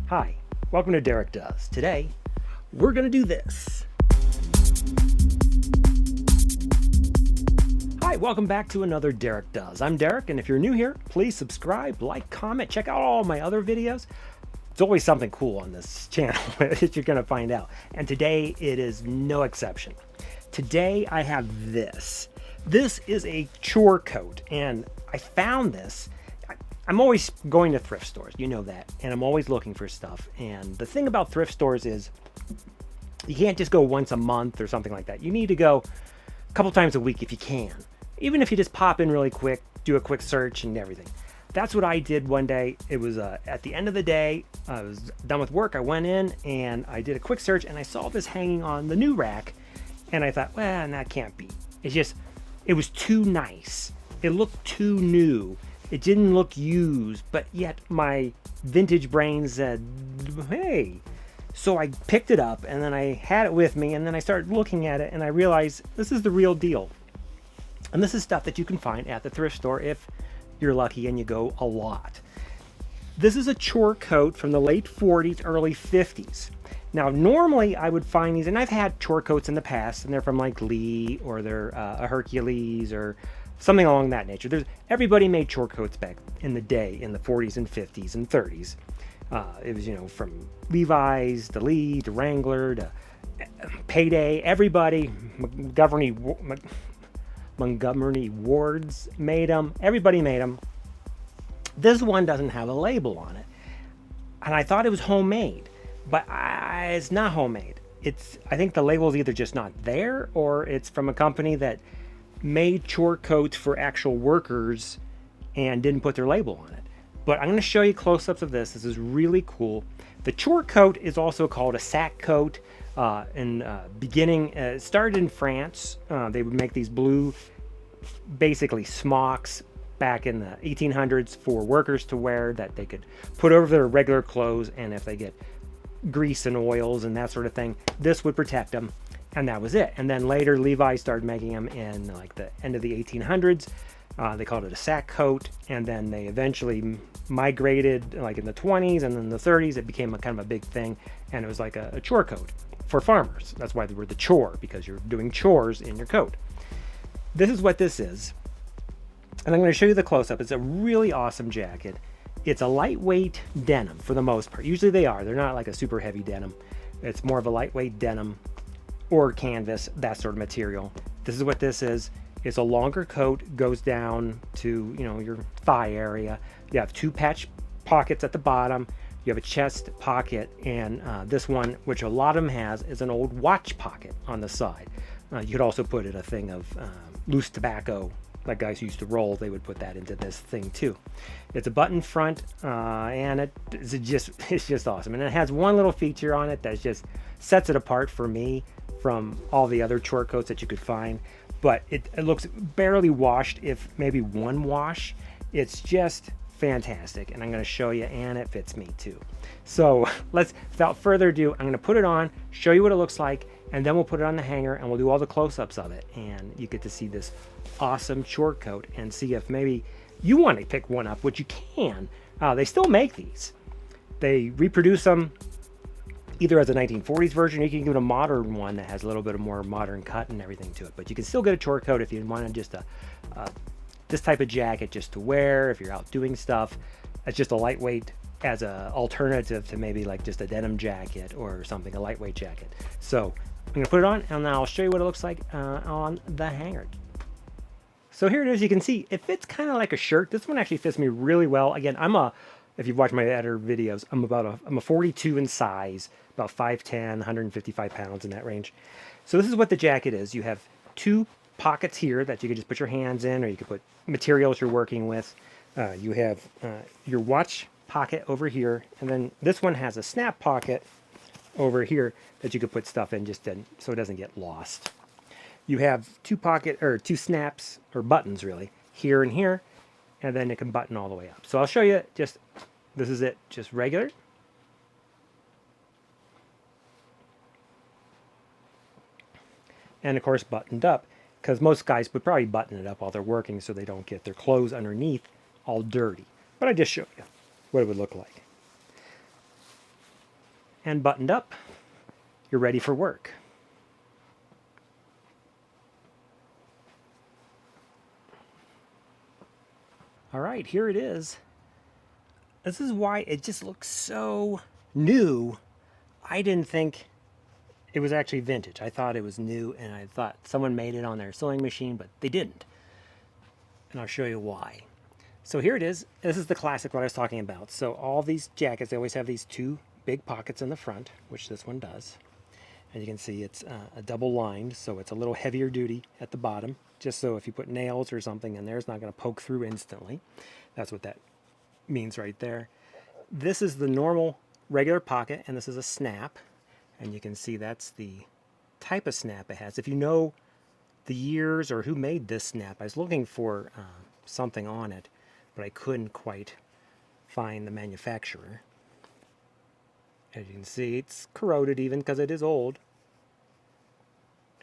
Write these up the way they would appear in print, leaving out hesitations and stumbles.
Hi, welcome to Derek Does. Today, we're going to do this. Hi, welcome back to another Derek Does. I'm Derek, and if you're new here, please subscribe, like, comment, check out all my other videos. There's always something cool on this channel that you're going to find out. And today, it is no exception. Today, I have this. This is a Chore Coat, and I found this. I'm always going to thrift stores, you know that, and I'm always looking for stuff. And the thing about thrift stores is you can't just go once a month or something like that. You need to go a couple times a week if you can. Even if you just pop in really quick, do a quick search and everything. That's what I did one day. It was at the end of the day, I was done with work. I went in and I did a quick search and I saw this hanging on the new rack. And I thought, well, that can't be. It was too nice. It looked too new. It didn't look used, but yet my vintage brain said, hey. So I picked it up and then I had it with me and then I started looking at it and I realized this is the real deal. And this is stuff that you can find at the thrift store if you're lucky and you go a lot. This is a Chore Coat from the late 40s, early 50s. Now, normally I would find these, and I've had Chore Coats in the past, and they're from like Lee, or they're a Hercules, or something along that nature. Everybody made Chore Coats back in the day, in the 40s and 50s and 30s. It was, from Levi's to Lee to Wrangler to Payday. Everybody, Montgomery Wards made them. Everybody made them. This one doesn't have a label on it, and I thought it was homemade, but it's not homemade. I think the label is either just not there, or it's from a company that made Chore Coats for actual workers and didn't put their label on it. But I'm going to show you close-ups of this. This is really cool. The Chore Coat is also called a sack coat. It started in France. They would make these blue, basically smocks back in the 1800s for workers to wear that they could put over their regular clothes, and if they get grease and oils and that sort of thing, this would protect them. And that was it. And then later Levi started making them in like the end of the 1800s. They called it a sack coat, and then they eventually migrated like in the 20s, and then the 30s it became a kind of a big thing, and it was like a chore coat for farmers. That's why they were the chore, because you're doing chores in your coat. This is what this is, and I'm going to show you the close-up. It's a really awesome jacket. It's a lightweight denim for the most part. Usually they are. They're not like a super heavy denim. It's more of a lightweight denim or canvas, that sort of material. This is what this is. It's a longer coat, goes down to, your thigh area. You have two patch pockets at the bottom. You have a chest pocket, and this one, which a lot of them has, is an old watch pocket on the side. You could also put in a thing of loose tobacco, like guys who used to roll. They would put that into this thing too. It's a button front, and it's just awesome. And it has one little feature on it that just sets it apart for me from all the other Chore Coats that you could find. But it looks barely washed, if maybe one wash. It's just fantastic, and I'm going to show you, and it fits me too. So without further ado, I'm going to put it on, show you what it looks like, and then we'll put it on the hanger and we'll do all the close-ups of it, and you get to see this awesome Chore Coat and see if maybe you want to pick one up, which you can. They still make these. They reproduce them either as a 1940s version, or you can get a modern one that has a little bit of more modern cut and everything to it. But you can still get a Chore Coat if you want just this type of jacket just to wear if you're out doing stuff. It's just a lightweight as a alternative to maybe like just a denim jacket or something, a lightweight jacket. So I'm going to put it on, and then I'll show you what it looks like on the hanger. So here it is. You can see it fits kind of like a shirt. This one actually fits me really well. Again, if you've watched my other videos, I'm a 42 in size, about 5'10", 155 pounds, in that range. So this is what the jacket is. You have two pockets here that you can just put your hands in, or you can put materials you're working with. You have your watch pocket over here, and then this one has a snap pocket over here that you could put stuff in so it doesn't get lost. You have two snaps, or buttons really, here and here, and then it can button all the way up. So I'll show you this is it, just regular. And of course buttoned up, because most guys would probably button it up while they're working so they don't get their clothes underneath all dirty. But I just showed you what it would look like. and buttoned up, you're ready for work. All right, here it is. This is why it just looks so new. I didn't think it was actually vintage. I thought it was new, and I thought someone made it on their sewing machine, but they didn't. And I'll show you why. So here it is. This is the classic what I was talking about. So all these jackets, they always have these two big pockets in the front, which this one does. And you can see it's a double lined, so it's a little heavier duty at the bottom, just so if you put nails or something in there, it's not going to poke through instantly. That's what that means right there. This is the normal regular pocket, and this is a snap. And you can see that's the type of snap it has. If you know the years or who made this snap, I was looking for something on it, but I couldn't quite find the manufacturer. As you can see, it's corroded even because it is old.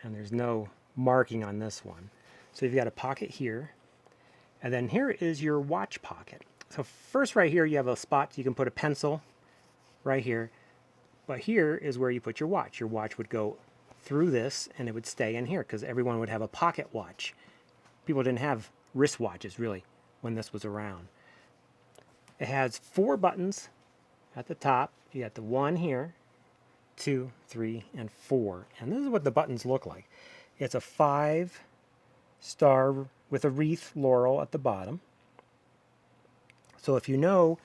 And there's no marking on this one. So you've got a pocket here. And then here is your watch pocket. So first right here you have a spot you can put a pencil right here. But here is where you put your watch. Your watch would go through this and it would stay in here because everyone would have a pocket watch. People didn't have wristwatches really when this was around. It has 4 buttons at the top. You got the 1 here, 2, 3, and 4. And this is what the buttons look like. It's a 5-star with a wreath laurel at the bottom. So if you know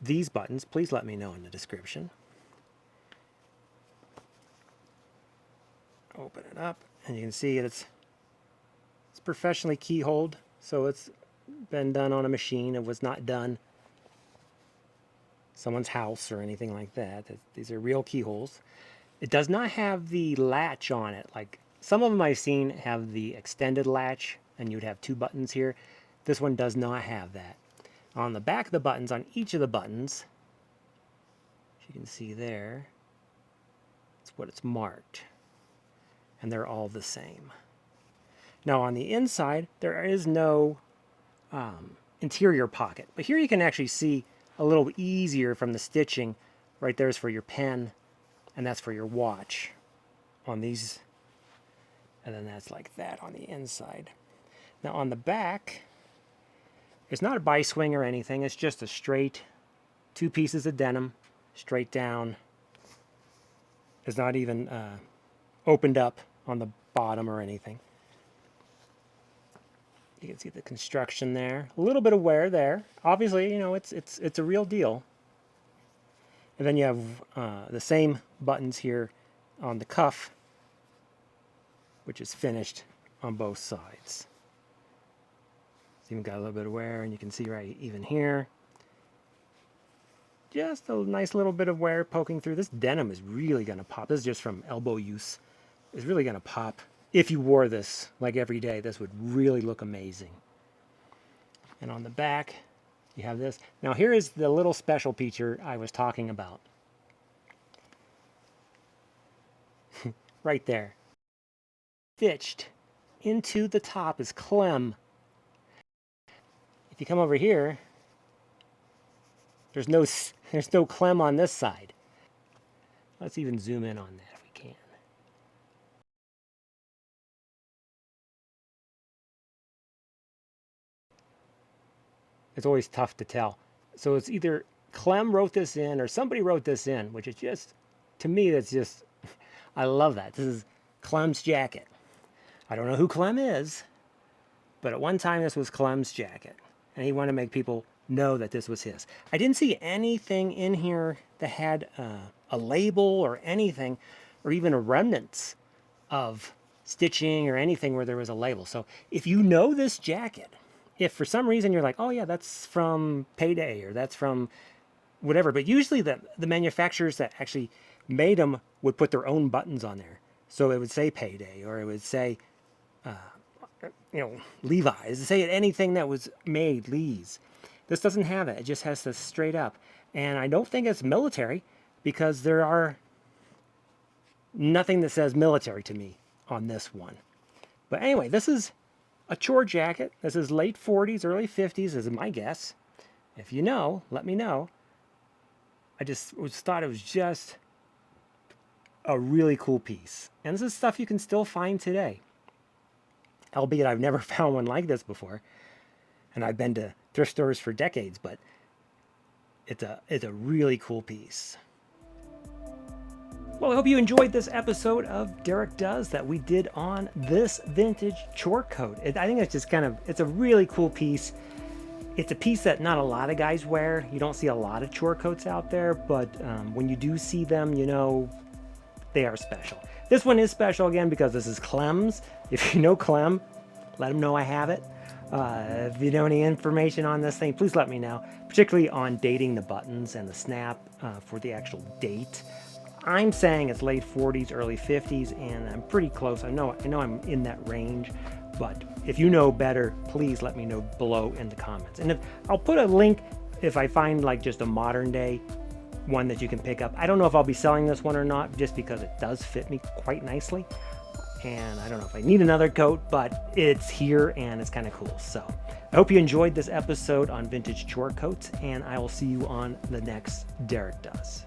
these buttons, please let me know in the description. Open it up, and you can see it's professionally keyholed, so it's been done on a machine. It was not done someone's house or anything like that. These are real keyholes. It does not have the latch on it. Like some of them I've seen have the extended latch, and you'd have 2 buttons here. This one does not have that. On the back of the buttons, on each of the buttons, as you can see there, it's what it's marked. And they're all the same. Now on the inside, there is no interior pocket. But here you can actually see a little easier from the stitching. Right there's for your pen, and that's for your watch on these. And then that's like that on the inside. Now on the back, it's not a bi-swing or anything. It's just a straight 2 pieces of denim, straight down. It's not even opened up on the bottom or anything. You can see the construction there. A little bit of wear there. Obviously, you know, it's a real deal. And then you have the same buttons here on the cuff, which is finished on both sides. It's even got a little bit of wear, and you can see right even here. Just a nice little bit of wear poking through. This denim is really going to pop. This is just from elbow use. It's really going to pop. If you wore this like every day, this would really look amazing. And on the back, you have this. Now here is the little special feature I was talking about. Right there. Stitched into the top is Clem. If you come over here, there's no Clem on this side. Let's even zoom in on that if we can. It's always tough to tell. So it's either Clem wrote this in or somebody wrote this in, which is just, to me, that's just, I love that. This is Clem's jacket. I don't know who Clem is, but at one time this was Clem's jacket. And he wanted to make people know that this was his. I didn't see anything in here that had a label or anything, or even a remnants of stitching or anything where there was a label. So if you know this jacket, if for some reason you're like, oh yeah, that's from Payday or that's from whatever, but usually the manufacturers that actually made them would put their own buttons on there. So it would say Payday, or it would say, you know, Levi's. It would say anything that was made, Lee's. This doesn't have it. It just has this straight up. And I don't think it's military because there are nothing that says military to me on this one. But anyway, this is a chore jacket. This is late 40s, early 50s is my guess. If you know, let me know. thought it was just a really cool piece. And this is stuff you can still find today. Albeit I've never found one like this before. And I've been to thrift stores for decades, but it's a really cool piece. Well, I hope you enjoyed this episode of Derek Does that we did on this vintage chore coat. I think it's just it's a really cool piece. It's a piece that not a lot of guys wear. You don't see a lot of chore coats out there, but when you do see them, you know, they are special. This one is special again because this is Clem's. If you know Clem, let him know I have it. If you know any information on this thing, please let me know, particularly on dating the buttons and the snap for the actual date. I'm saying it's late 40s, early 50s, and I'm pretty close. I know I'm in that range, but if you know better, please let me know below in the comments. And I'll put a link if I find like just a modern day one that you can pick up. I don't know if I'll be selling this one or not, just because it does fit me quite nicely. And I don't know if I need another coat, but it's here and it's kind of cool. So I hope you enjoyed this episode on vintage chore coats, and I will see you on the next Derek Does.